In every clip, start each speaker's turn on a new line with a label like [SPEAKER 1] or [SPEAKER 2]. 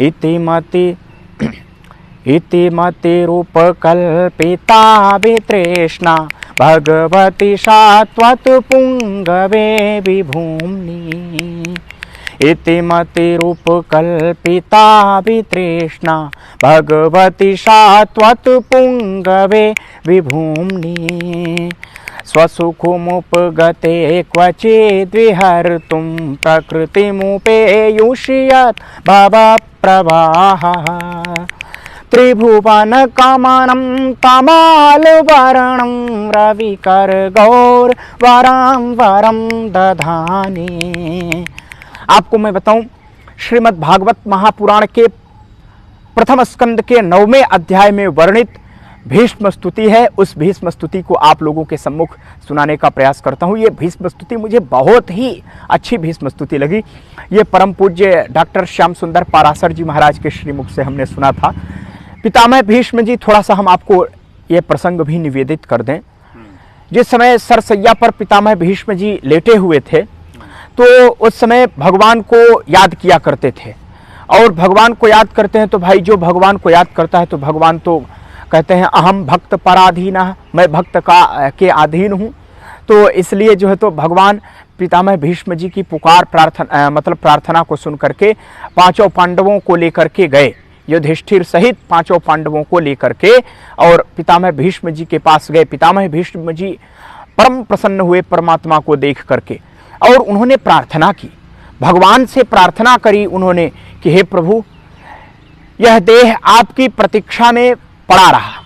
[SPEAKER 1] इति मतिरूपकल्पिता वितृष्णा भगवती शाश्वत पुंगवे विभूम्नि। इति मतिरूपकल्पिता वितृष्णा भगवती शाश्वत पुंगवे विभूम्नि। स्वसुखमुपगते क्वचिद्विहर्तुं प्रकृतिमुपेयुष्यत् भवप्रवाहः। त्रिभुवनकमनं तमालवर्णं रविकरगौरवरं वरं दधाने। आपको मैं बताऊं, श्रीमद् भागवत महापुराण के प्रथम स्कंद के 9वें अध्याय में वर्णित भीष्म स्तुति है। उस भीष्म स्तुति को आप लोगों के सम्मुख सुनाने का प्रयास करता हूँ। ये भीष्म स्तुति मुझे बहुत ही अच्छी भीष्म स्तुति लगी। ये परम पूज्य डॉक्टर श्याम सुंदर पाराशर जी महाराज के श्रीमुख से हमने सुना था। पितामह भीष्म जी, थोड़ा सा हम आपको ये प्रसंग भी निवेदित कर दें। जिस समय सरसैया पर पितामह भीष्म जी लेटे हुए थे, तो उस समय भगवान को याद किया करते थे। और भगवान को याद करते हैं तो भाई, जो भगवान को याद करता है तो भगवान तो कहते हैं अहम भक्त पराधीनः, मैं भक्त के अधीन हूँ। तो इसलिए जो है तो भगवान पितामह भीष्म जी की पुकार प्रार्थना को सुन करके पांचों पांडवों को लेकर के गए, युधिष्ठिर सहित पांचों पांडवों को लेकर के, और पितामह भीष्म जी के पास गए। पितामह भीष्म जी परम प्रसन्न हुए परमात्मा को देख करके, और उन्होंने प्रार्थना की, भगवान से प्रार्थना करी उन्होंने कि हे प्रभु, यह देह आपकी प्रतीक्षा में पड़ा रहा,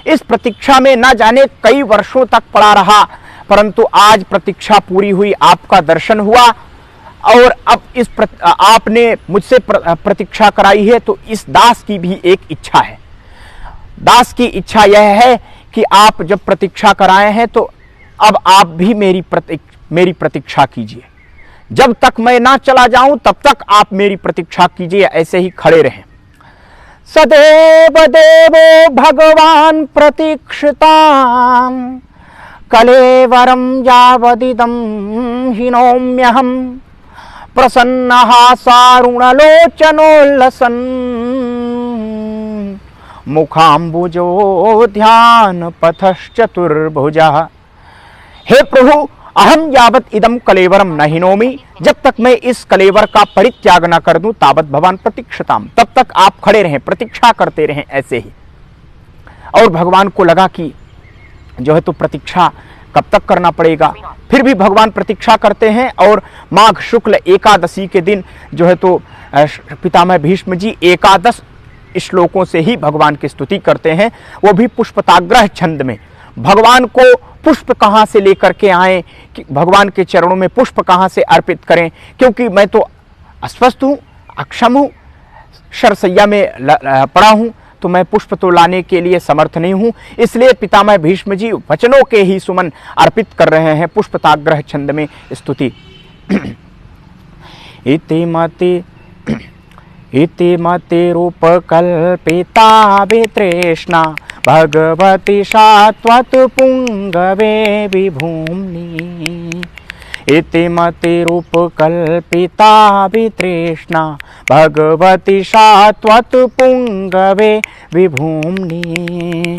[SPEAKER 1] इस प्रतीक्षा में न जाने कई वर्षों तक पड़ा रहा, परंतु आज प्रतीक्षा पूरी हुई, आपका दर्शन हुआ, और अब आपने मुझसे प्रतीक्षा कराई है, तो इस दास की भी एक इच्छा है। दास की इच्छा यह है कि आप जब प्रतीक्षा कराए हैं तो अब आप भी मेरी प्रतीक्षा कीजिए। जब तक मैं ना चला जाऊं तब तक आप मेरी प्रतीक्षा कीजिए, ऐसे ही खड़े रहें। सदैव देवो भगवान प्रतीक्षितां कलेवरं यावदिदं हिनोम्यहं प्रसन्नः सारुणलोचनोल्लसन् मुखाम्बुजो ध्यान पथश्चतुर्भुजः। हे प्रभु, अहम यावत इदम कलेवरम न हिनोमि, जब तक मैं इस कलेवर का परित्याग न कर दूं तावत भगवान प्रतीक्षताम, तब तक आप खड़े रहें, प्रतीक्षा करते रहें ऐसे ही। और भगवान को लगा कि जो है तो प्रतीक्षा कब तक करना पड़ेगा। फिर भी भगवान प्रतीक्षा करते हैं, और माघ शुक्ल एकादशी के दिन जो है तो पितामह भीष्म जी 11 श्लोकों से ही भगवान की स्तुति करते हैं, वो भी पुष्पताग्रह छंद में। भगवान को पुष्प कहाँ से लेकर के आए, कि भगवान के चरणों में पुष्प कहाँ से अर्पित करें, क्योंकि मैं तो अस्वस्थ हूँ, अक्षम हूँ, शरसैया में पड़ा हूँ, तो मैं पुष्प तो लाने के लिए समर्थ नहीं हूँ। इसलिए पितामह भीष्म जी वचनों के ही सुमन अर्पित कर रहे हैं पुष्पताग्रह छंद में स्तुति। इति मतिरूपकल्पिता वितृष्णा भगवती शाश्वत पुंगवे विभूम्नि। इति मतिरूपकल्पिता वितृष्णा भगवती शाश्वत पुंगवे विभूम्नि।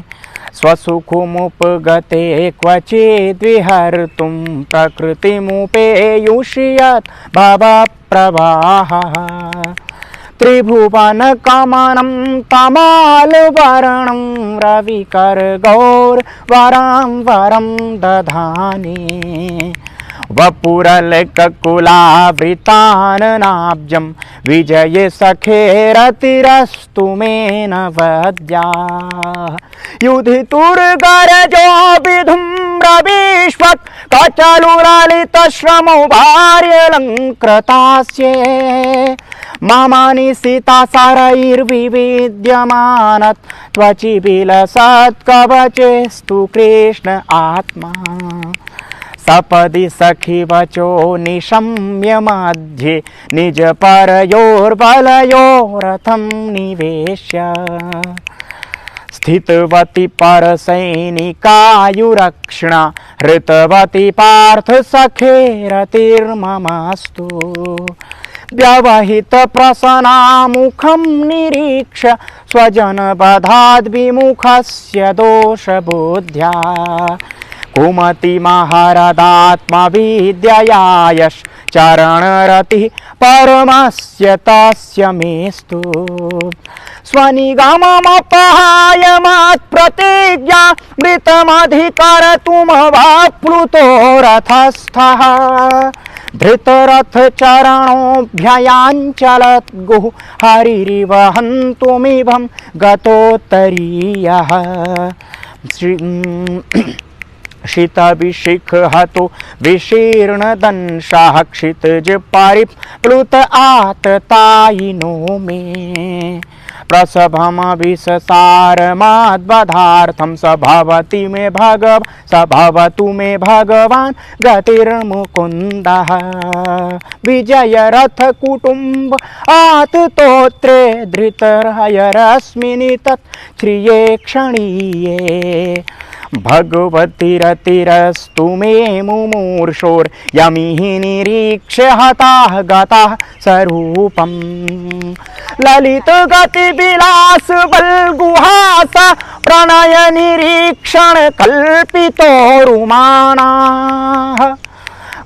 [SPEAKER 1] स्वसुखमुपगते क्वचिद्विहर्तुं प्रकृतिमुपेयुष्यत् भवप्रवाहः। त्रिभुवनकमनं तमालवर्णं रविकरगौरवरं वरं दधाने। वपुरलककुलावृताननाब्जं विजय सखेरतिरस्तु मे नवद्या। युधितुर्गरजो विधुम्रविश्वक् कचलुललितश्रमो भार्यलङ्कृतास्ये। मामानि सीतासारैर्विविद्यमानत् त्वचि विलसत्कवचेस्तु कृष्ण आत्मा। सपदि सखि वचो निशम्य मध्ये निज परयोर्बलयोरथं निवेश्य। स्थितवती परसैनिकायुरक्षिणा हृतवती पार्थ सखेरतिर्ममास्तु। व्यवहित प्रसन्नामुखं निरीक्ष्य स्वजनवधाद्विमुखस्य दोषबुद्ध्या कुमति महारदात्मविद्यया यश्चरणरतिः परमस्य तस्य मेस्तु स्वनिगममपहाय मत्प्रतिज्ञा मृतमधिकर्तुमवाप्लुतो रथस्थः धृतरथचरणोऽभ्ययाञ्चलत् गुः हरिरिवहन्तुमिभं गतोत्तरीयः शीतविशिखहतो विशीर्णदंशाः क्षितिजपारिप्लुत आततायिनो मे प्रसभमभिससारमाद्वधार्थं स भवतु मे भगवान् गतिर्मुकुन्दः विजयरथकुटुम्ब आततोत्रे धृतर्हयरस्मिन् तत् श्रिये क्षणीये भगवतिरतिरस्तु मे मुमूर्षोर्यमिः निरीक्ष्य हताः गताः स्वरूपम् ललितगतिविलासबल्गुहास प्रणय निरीक्षण कल्पितोरुमाणाः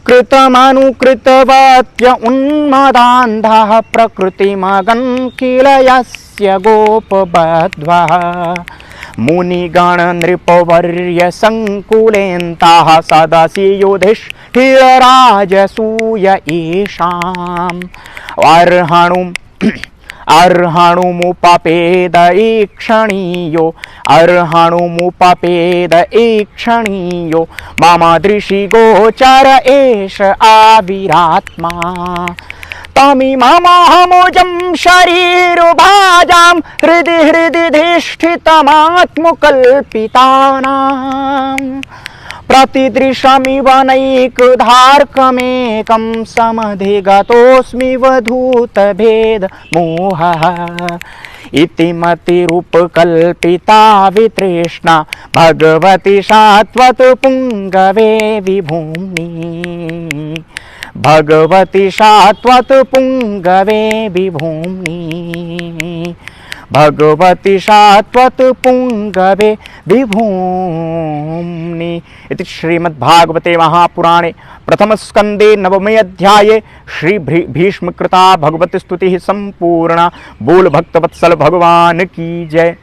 [SPEAKER 1] कृतमनुकृतवत्य उन्मदान्धः प्रकृतिमगन् किल यस्य गोपबध्वः मुनिगण नृपवर्य संकुलेन्ताः सदसि युधिष्ठिरराजसूय ईशाम् अर्हणुमुपपेद ईक्षणीयो मम दृशि गोचर एष आविरात्मा तमिममहमुजं शरीरभाजां हृदि धिष्ठितमात्मकल्पितानां प्रतिदृशमिव नैकधार्कमेकं समधिगतोऽस्मिव धूतभेदमोहः इति मतिरुपकल्पिता वितृष्णा भगवति शाश्वत पुङ्गवे विभूम्नि भगवति शाश्वत पुङ्गवे विभूम्नि भगवति शाश्वत पुङ्गवे विभूम्नि इति श्रीमद्भागवते महापुराणे प्रथमस्कन्धे नवमे अध्याये श्री भीष्मकृता भगवती स्तुतिः सम्पूर्णा। बोल भक्तवत्सल भगवान की जय।